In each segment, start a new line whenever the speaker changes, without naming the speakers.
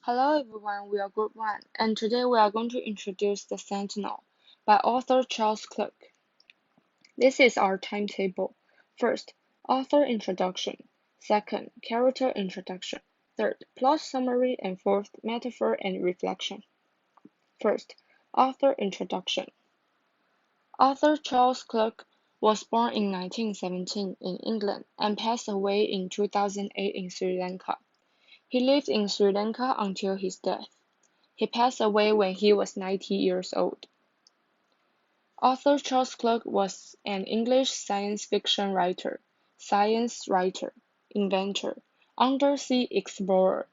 Hello everyone, we are Group 1, and today we are going to introduce The Sentinel by author Charles Clerk. This is our timetable. First, author introduction. Second, character introduction. Third, plot summary, and fourth, metaphor and reflection. First, author introduction. Author Charles Clerk was born in 1917 in England and passed away in 2008 in Sri Lanka. He lived in Sri Lanka until his death. He passed away when he was 90 years old. Author Charles Clerk was an English science fiction writer, inventor, undersea explorer,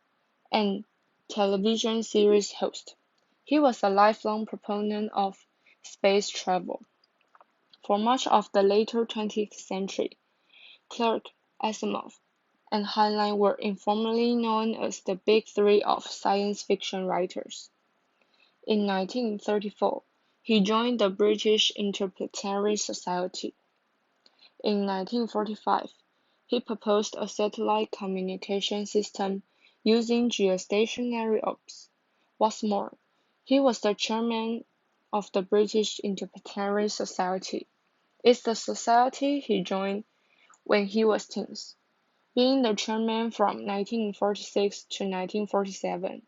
and television series host. He was a lifelong proponent of space travel. For much of the later 20th century, Clerk, Asimov, and Heinlein were informally known as the Big Three of science fiction writers. In 1934, he joined the British Interplanetary Society. In 1945, he proposed a satellite communication system using geostationary orbs. What's more, he was the chairman of the British Interplanetary Society. It's the society he joined when he was teens, being the chairman from 1946 to 1947.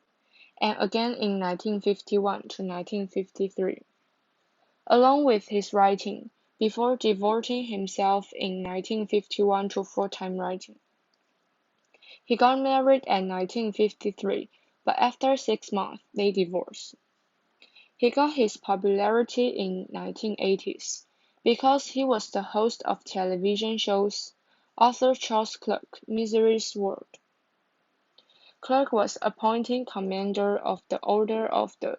And again in 1951 to 1953. Along with his writing, before devoting himself in 1951 to full-time writing. He got married in 1953, but after 6 months they divorced. He got his popularity in 1980s because he was the host of television shows Arthur Charles Clerk, Misery's World. Clerk was appointed Commander of the Order of the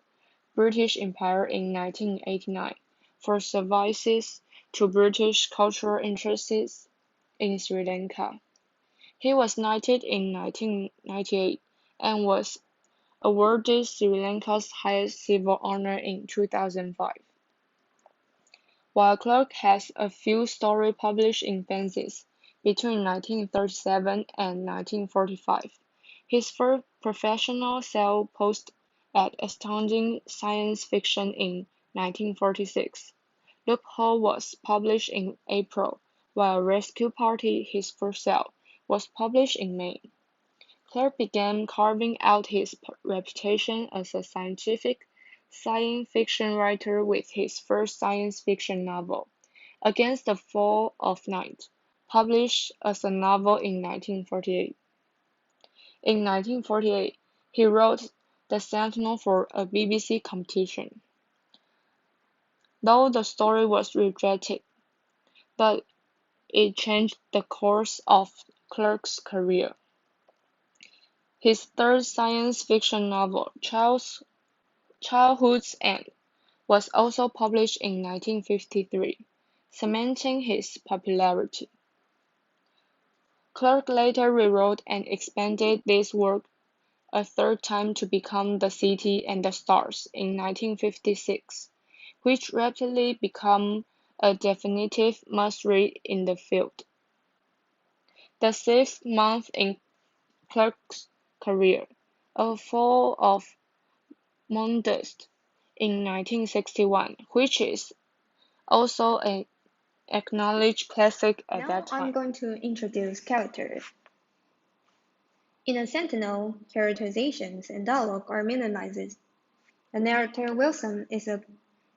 British Empire in 1989 for services to British cultural interests in Sri Lanka. He was knighted in 1998 and was awarded Sri Lanka's highest civil honor in 2005. While Clerk has a few stories published in fanzines between 1937 and 1945, his first professional self-published at Astounding Science Fiction in 1946. Loophole was published in April, while Rescue Party, his first sale, was published in May. Clerk began carving out his reputation as a scientific science fiction writer with his first science fiction novel, Against the Fall of Night, published as a novel in 1948. In 1948, he wrote The Sentinel for a BBC competition. Though the story was rejected, but it changed the course of Clerk's career. His third science fiction novel, Childhood's End, was also published in 1953, cementing his popularity. Clerk later rewrote and expanded this work a third time to become The City and the Stars in 1956, which rapidly became a definitive must-read in the field. The sixth month in Clerk's career, A Fall of Moondust in 1961, which is also an acknowledged classic at that
Now I'm
time.
going to introduce characters. In a Sentinel, characterizations and dialogue are minimized. The narrator Wilson is a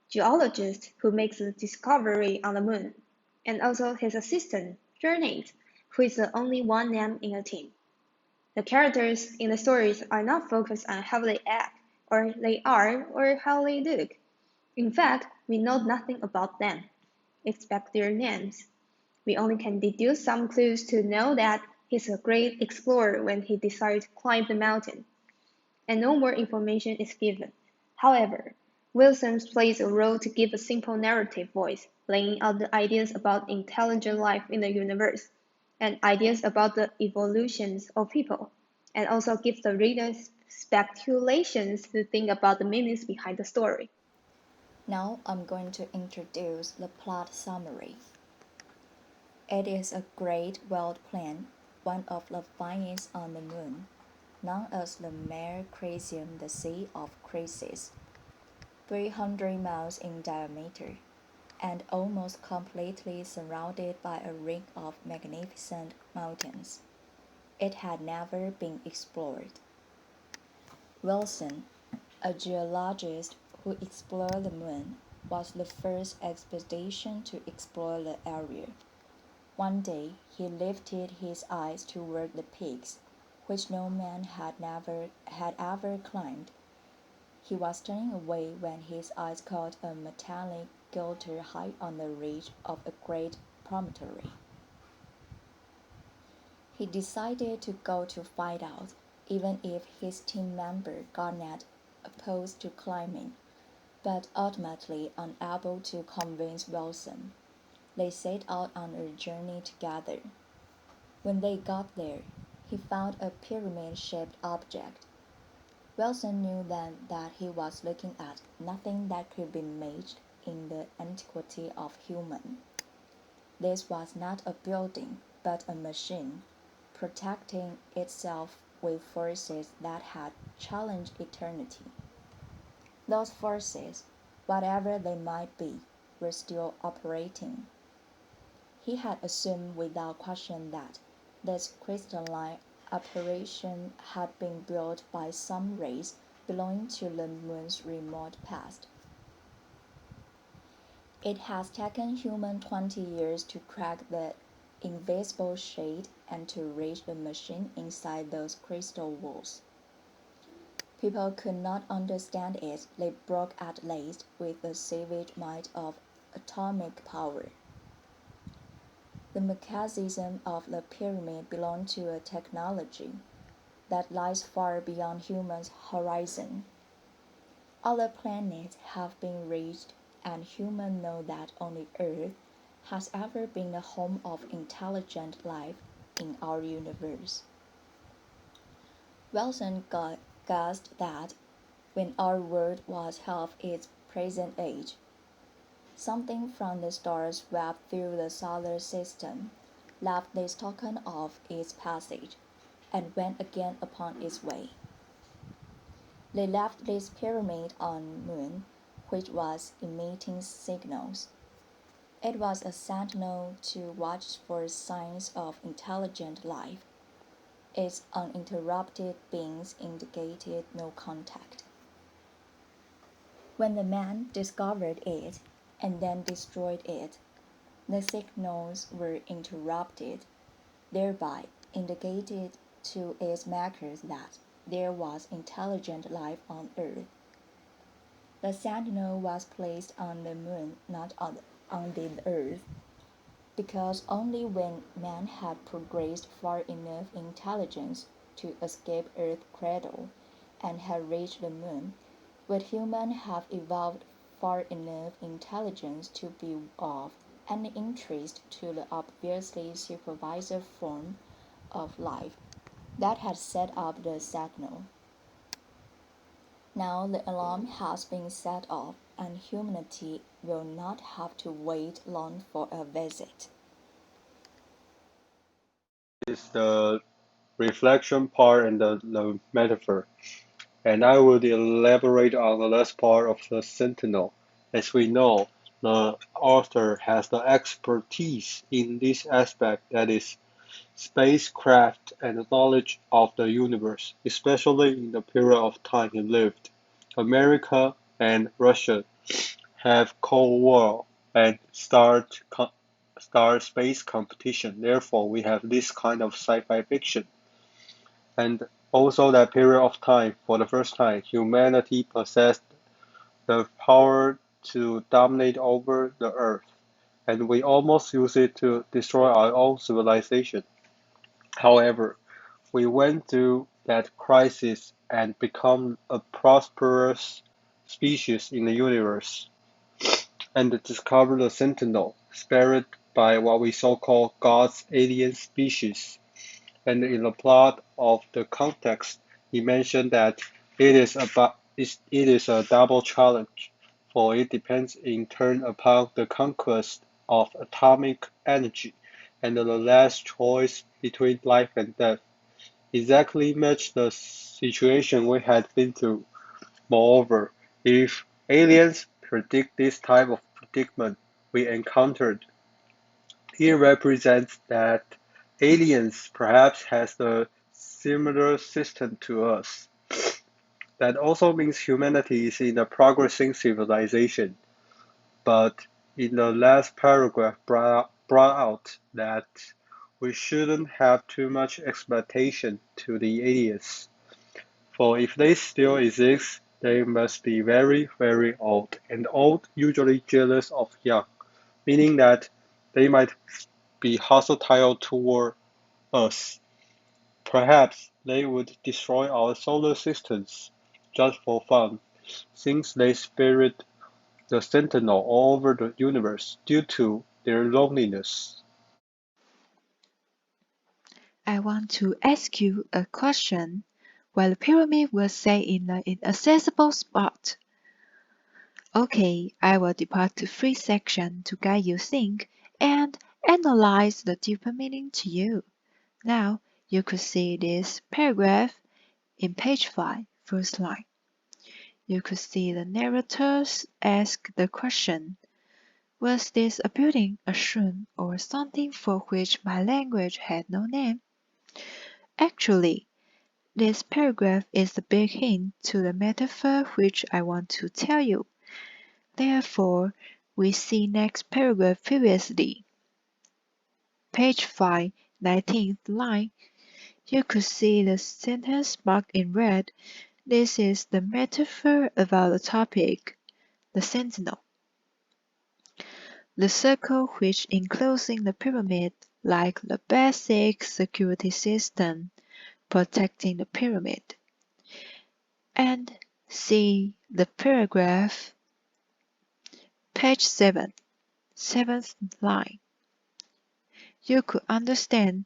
geologist who makes a discovery on the moon, and also his assistant, Janet, who is the only one named in the team. The characters in the stories are not focused on how they act, or they are, or how they look. In fact, we know nothing about them, except their names. We only can deduce some clues to know that he's a great explorer when he decided to climb the mountain, and no more information is given. However, Wilson plays a role to give a simple narrative voice, laying out the ideas about intelligent life in the universe, and ideas about the evolutions of people, and also gives the readers speculations to think about the meanings behind the story.
Now I'm going to introduce the plot summary. It is a great world plan, one of the finest on the moon. known as the Mare Crisium, the Sea of Crisis, 300 miles in diameter, and almost completely surrounded by a ring of magnificent mountains. It had never been explored. Wilson, a geologist who explored the moon, was the first expedition to explore the area. One day he lifted his eyes toward the peaks, which no man had ever climbed. He was turning away when his eyes caught a metallic glitter high on the ridge of a great promontory. He decided to go to find out, even if his team member Garnett opposed to climbing, but ultimately unable to convince Wilson. They set out on a journey together. When they got there, he found a pyramid-shaped object. Wilson knew then that he was looking at nothing that could be matched in the antiquity of human. This was not a building, but a machine, protecting itself with forces that had challenged eternity. Those forces, whatever they might be, were still operating. He had assumed without question that this crystalline apparition had been built by some race belonging to the moon's remote past. It has taken humans 20 years to crack the invisible shade and to reach the machine inside those crystal walls. People could not understand it. They broke at last with the savage might of atomic power. The mechanism of the pyramid belonged to a technology that lies far beyond humans' horizon. Other planets have been reached, and humans know that only Earth has ever been the home of intelligent life in our universe. Wilson guessed that when our world was half its present age, something from the stars swept through the solar system, left this token of its passage, and went again upon its way. They left this pyramid on the moon, which was emitting signals. It was a sentinel to watch for signs of intelligent life. Its uninterrupted beams indicated no contact. When the man discovered it and then destroyed it, the signals were interrupted, thereby indicated to its makers that there was intelligent life on Earth. The sentinel was placed on the moon, not on the Earth, because only when man had progressed far enough in intelligence to escape Earth's cradle and had reached the moon, would humans have evolved far enough intelligence to be of any interest to the obviously supervisor form of life that had set up the signal. Now the alarm has been set off, and humanity will not have to wait long for a visit.
Is the reflection part and the metaphor, and I would elaborate on the last part of the sentinel. As we know, the author has the expertise in this aspect, that is, spacecraft and knowledge of the universe, especially in the period of time he lived. America and Russia have Cold War and star space competition. Therefore, we have this kind of sci-fi fiction. And also that period of time, for the first time, humanity possessed the power to dominate over the earth, and we almost use it to destroy our own civilization. However, we went through that crisis and become a prosperous species in the universe, and discovered the sentinel, spared by what we so-call God's alien species. And in the plot of the context, he mentioned that it is a double challenge, for it depends in turn upon the conquest of atomic energy and the last choice between life and death.
exactly matched the situation we had been through. Moreover, if aliens predict this type of predicament we encountered, it represents that aliens perhaps has a similar system to us. That also means humanity is in a progressing civilization. But in the last paragraph brought out that we shouldn't have too much expectation to the aliens, for if they still exist, they must be very, very old, and old usually jealous of young, meaning that they might be hostile toward us. Perhaps they would destroy our solar systems just for fun, since they spirit the sentinel all over the universe due to their loneliness.
I want to ask you a question. While the pyramid was set in an inaccessible spot, okay, I will depart to three sections to guide you think and analyze the deeper meaning to you. Now, you could see this paragraph in page 5, first line. You could see the narrators ask the question, was this a building, a shrine, or something for which my language had no name? Actually, this paragraph is a big hint to the metaphor which I want to tell you. Therefore, we see next paragraph previously. Page 5, 19th line. You could see the sentence marked in red. This is the metaphor about the topic, the sentinel. The circle which enclosing the pyramid like the basic security system protecting the pyramid. And see the paragraph, page 7, seventh line. You could understand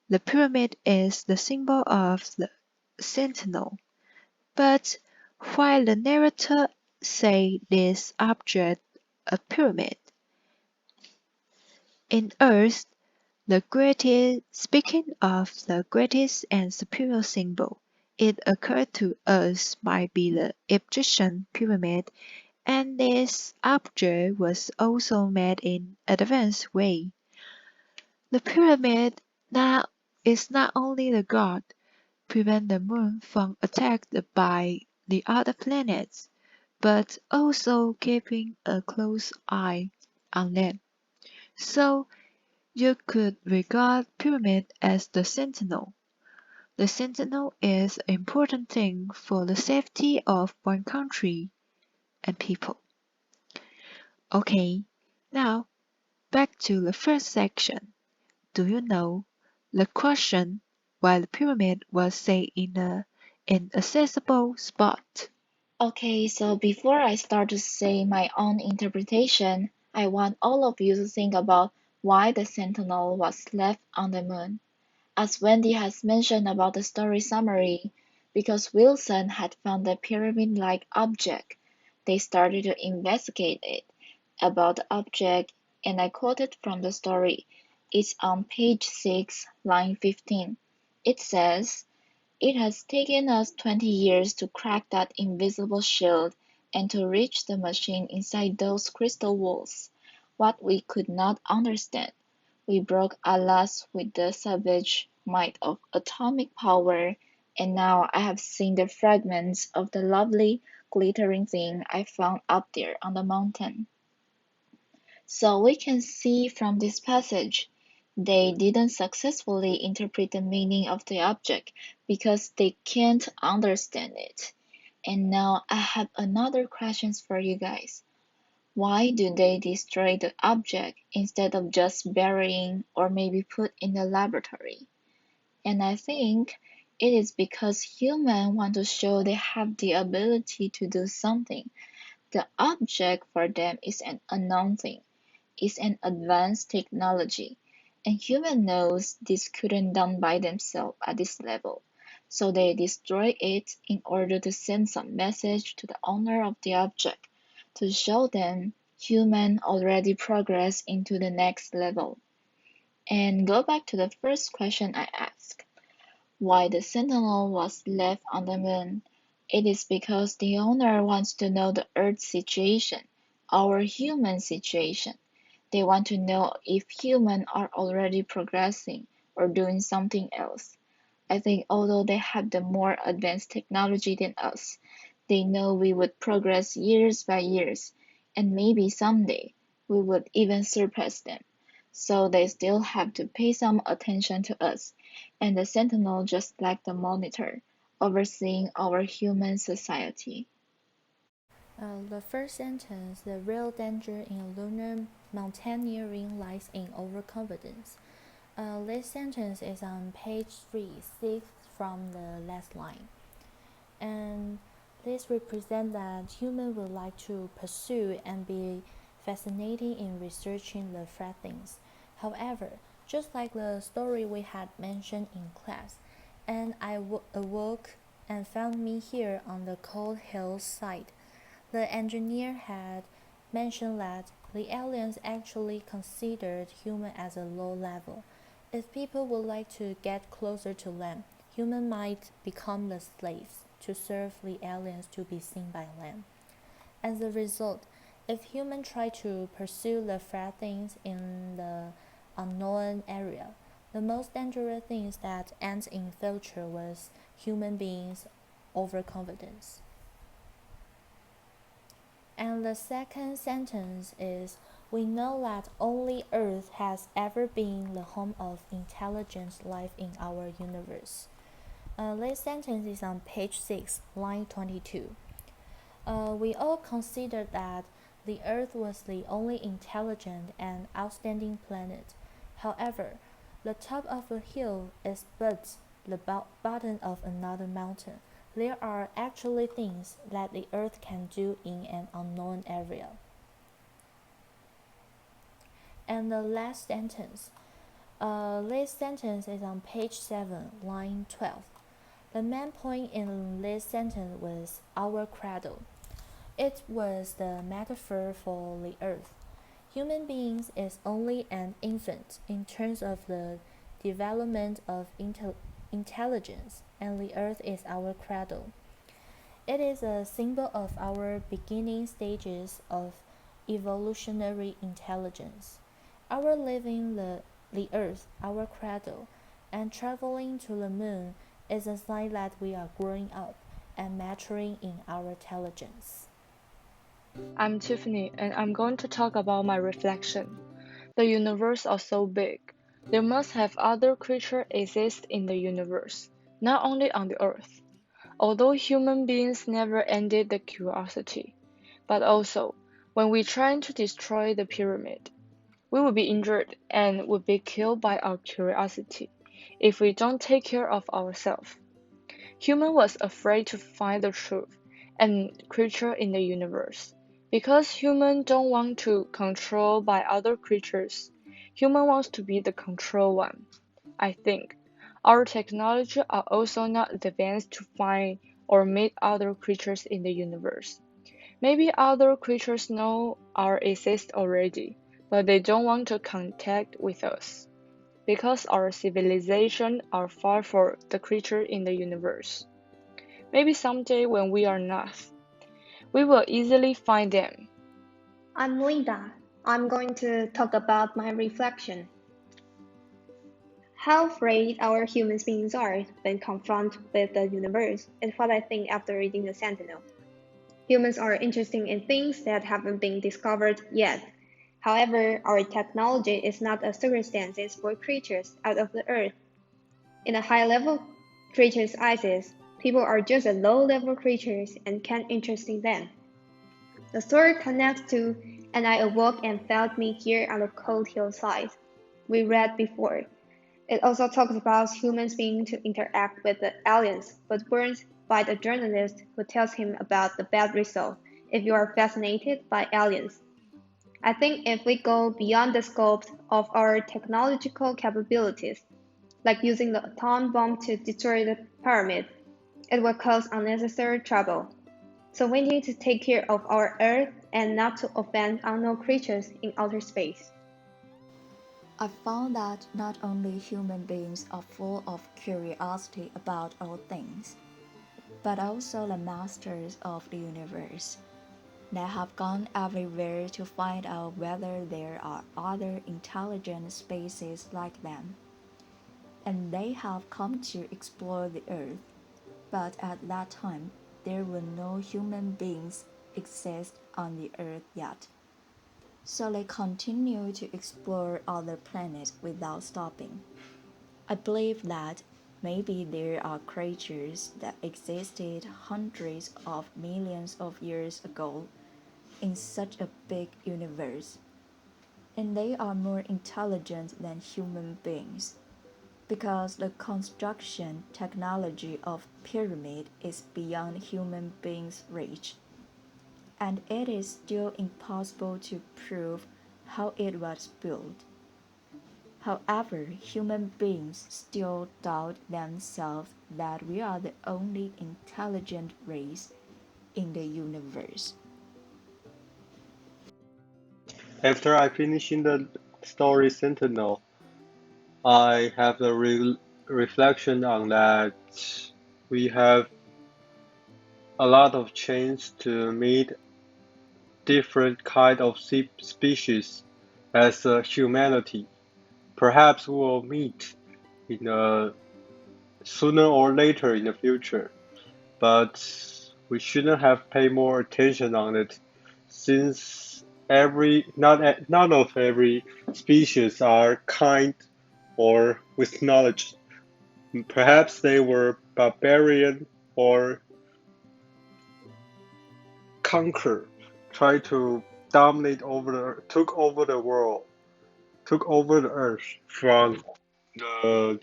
the pyramid is the symbol of the sentinel, but while the narrator say this object a pyramid, in Earth, the greatest, speaking of the greatest and superior symbol, it occurred to us might be the Egyptian pyramid, and this object was also made in advanced way. The pyramid now is not only the god, prevent the moon from attacked by the other planets, but also keeping a close eye on them. So you could regard pyramid as the sentinel. The sentinel is an important thing for the safety of one country and people. Okay, now back to the first section. Do you know the question why the pyramid was set in an inaccessible spot?
Okay, so before I start to say my own interpretation, I want all of you to think about why the sentinel was left on the moon. As Wendy has mentioned about the story summary, because Wilson had found the pyramid-like object, they started to investigate it. About the object, and I quoted from the story. It's on page 6, line 15. It says, "It has taken us 20 years to crack that invisible shield and to reach the machine inside those crystal walls. What we could not understand, we broke at last with the savage might of atomic power, and now I have seen the fragments of the lovely, glittering thing I found up there on the mountain." So we can see from this passage, they didn't successfully interpret the meaning of the object because they can't understand it. And now I have another question for you guys. Why do they destroy the object instead of just burying or maybe put in the laboratory? And I think it is because humans want to show they have the ability to do something. The object for them is an unknown thing, is an advanced technology, and human knows this couldn't done by themselves at this level. So they destroy it in order to send some message to the owner of the object to show them human already progress into the next level. And go back to the first question I asked.
Why the sentinel was left on the moon? It is because the owner wants to know the Earth's situation, our human situation. They want to know if humans are already progressing or doing something else. I think although they have the more advanced technology than us, they know we would progress years by years, and maybe someday we would even surpass them. So they still have to pay some attention to us, and the sentinel just like the monitor, overseeing our human society.
The first sentence, the real danger in lunar mountaineering lies in overconfidence. This sentence is on page 3, sixth from the last line. And this represents that humans would like to pursue and be fascinating in researching the flat things. However, just like the story we had mentioned in class, and I awoke and found me here on the cold hillside. The engineer had mentioned that the aliens actually considered human as a low level. If people would like to get closer to them, human might become the slaves to serve the aliens to be seen by them. As a result, if humans try to pursue the flat things in the unknown area, the most dangerous things that ends in future was human beings' overconfidence. And the second sentence is, we know that only Earth has ever been the home of intelligent life in our universe. This sentence is on page 6, line 22. We all considered that the Earth was the only intelligent and outstanding planet. However, the top of a hill is but the bottom of another mountain. There are actually things that the Earth can do in an unknown area. And the last sentence. This sentence is on page 7, line 12. The main point in this sentence was our cradle. It was the metaphor for the earth. Human beings is only an infant in terms of the development of intelligence, and the earth is our cradle. It is a symbol of our beginning stages of evolutionary intelligence. Our leaving the earth, our cradle, and traveling to the moon is a sign that we are growing up and maturing in our intelligence.
I'm Tiffany, and I'm going to talk about my reflection. The universe is so big. There must have other creatures exist in the universe, not only on the earth. Although human beings never ended the curiosity, but also, when we try to destroy the pyramid, we will be injured and would be killed by our curiosity if we don't take care of ourselves. Human was afraid to find the truth and creature in the universe. Because human don't want to control by other creatures, human wants to be the control one. I think our technology are also not advanced to find or meet other creatures in the universe. Maybe other creatures know our exist already, but they don't want to contact with us because our civilization are far from the creature in the universe. Maybe someday when we are not, we will easily find them.
I'm Linda. I'm going to talk about my reflection. How afraid our human beings are when confronted with the universe is what I think after reading The Sentinel. Humans are interested in things that haven't been discovered yet. However, our technology is not a circumstance for creatures out of the earth. In a high-level creature's eyes, people are just low-level creatures and can't interest in them. The story connects to "And I awoke and found me here on the cold hillside" we read before. It also talks about humans being to interact with the aliens, but warned by the journalist who tells him about the bad result if you are fascinated by aliens. I think if we go beyond the scope of our technological capabilities, like using the atom bomb to destroy the pyramid, it will cause unnecessary trouble. So we need to take care of our Earth and not to offend unknown creatures in outer space.
I found that not only human beings are full of curiosity about all things, but also the masters of the universe. They have gone everywhere to find out whether there are other intelligent species like them. And they have come to explore the earth, but at that time there were no human beings exist on the earth yet. So they continue to explore other planets without stopping. I believe that maybe there are creatures that existed hundreds of millions of years ago in such a big universe, and they are more intelligent than human beings because the construction technology of pyramid is beyond human beings' reach, and it is still impossible to prove how it was built. However, human beings still doubt themselves that we are the only intelligent race in the universe.
After I finish in the story Sentinel, I have a reflection on that. We have a lot of chance to meet different kind of species as a humanity. Perhaps we will meet in a sooner or later in the future, but we shouldn't have paid more attention on it, since none of every species are kind or with knowledge. Perhaps they were barbarian or conquer, try to took over the world, took over the earth the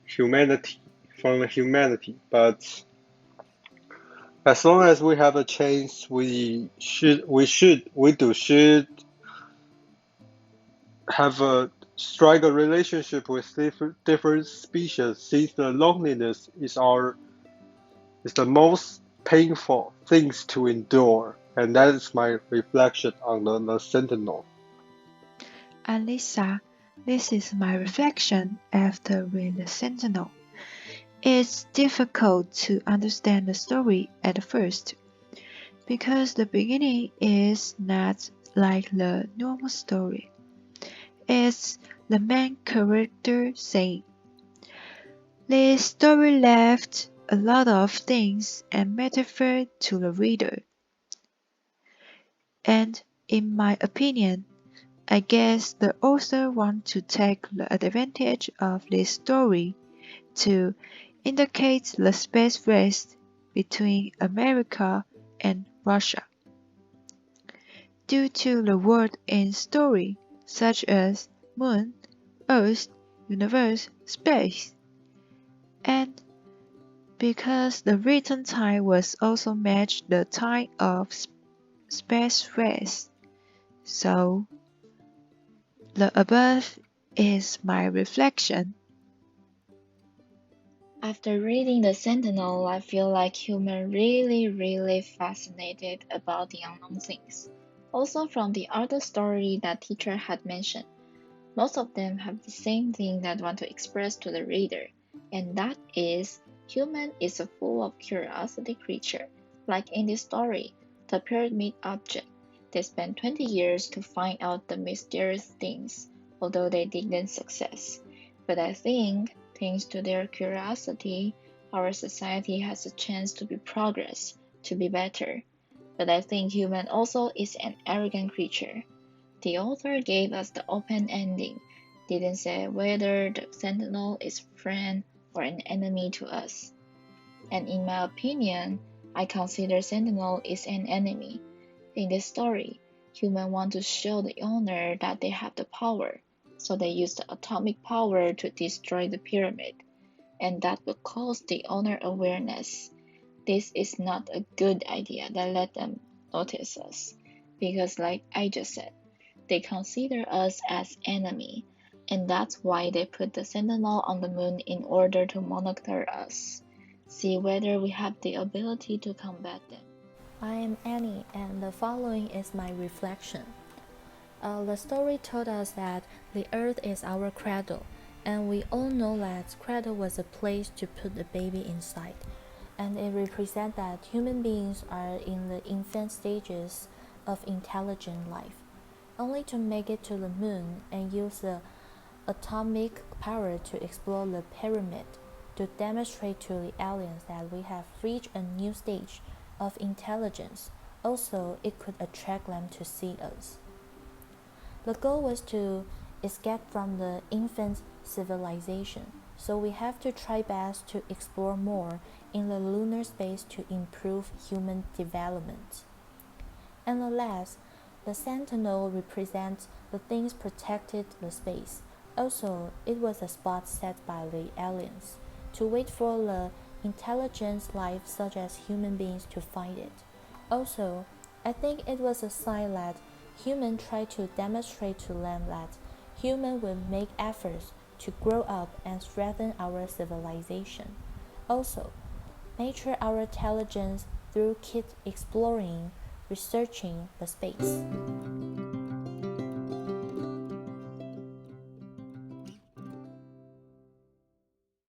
humanity, from the humanity. But as long as we have a chance, we should have a strike a relationship with different species, since the loneliness is the most painful things to endure, and that is my reflection on the Sentinel.
And Lisa, this is my reflection after reading The Sentinel. It's difficult to understand the story at first because the beginning is not like the normal story. It's the main character saying, "This story left a lot of things and metaphor to the reader." And in my opinion, I guess the author wants to take the advantage of this story to indicate the space race between America and Russia. Due to the word in story such as moon, earth, universe, space, and because the written time was also matched the time of space race. So the above is my reflection.
After reading The Sentinel, I feel like humans really fascinated about the unknown things. Also from the other story that teacher had mentioned, most of them have the same thing that want to express to the reader, and that is human is a full of curiosity creature. Like in this story, the pyramid object. They spent 20 years to find out the mysterious things, although they didn't success. But I think, thanks to their curiosity, our society has a chance to be progress, to be better. But I think human also is an arrogant creature. The author gave us the open ending, didn't say whether the sentinel is a friend or an enemy to us. And in my opinion, I consider sentinel is an enemy. In this story, humans want to show the owner that they have the power, so they use the atomic power to destroy the pyramid, and that will cause the owner awareness. This is not a good idea that let them notice us, because like I just said, they consider us as enemy, and that's why they put the sentinel on the moon in order to monitor us, see whether we have the ability to combat them.
I am Annie, and the following is my reflection.
The story told us that the earth is our cradle, and we all know that cradle was a place to put the baby inside, and it represents that human beings are in the infant stages of intelligent life, only to make it to the moon and use the atomic power to explore the pyramid to demonstrate to the aliens that we have reached a new stage of intelligence. Also, it could attract them to see us. The goal was to escape from the infant civilization, so we have to try best to explore more in the lunar space to improve human development. And the last, the sentinel represents the things protected the space. Also, it was a spot set by the aliens to wait for the intelligent life such as human beings to find it. Also, I think it was a sign that humans try to demonstrate to them that humans will make efforts to grow up and strengthen our civilization. Also, nature our intelligence through keep exploring, researching the space.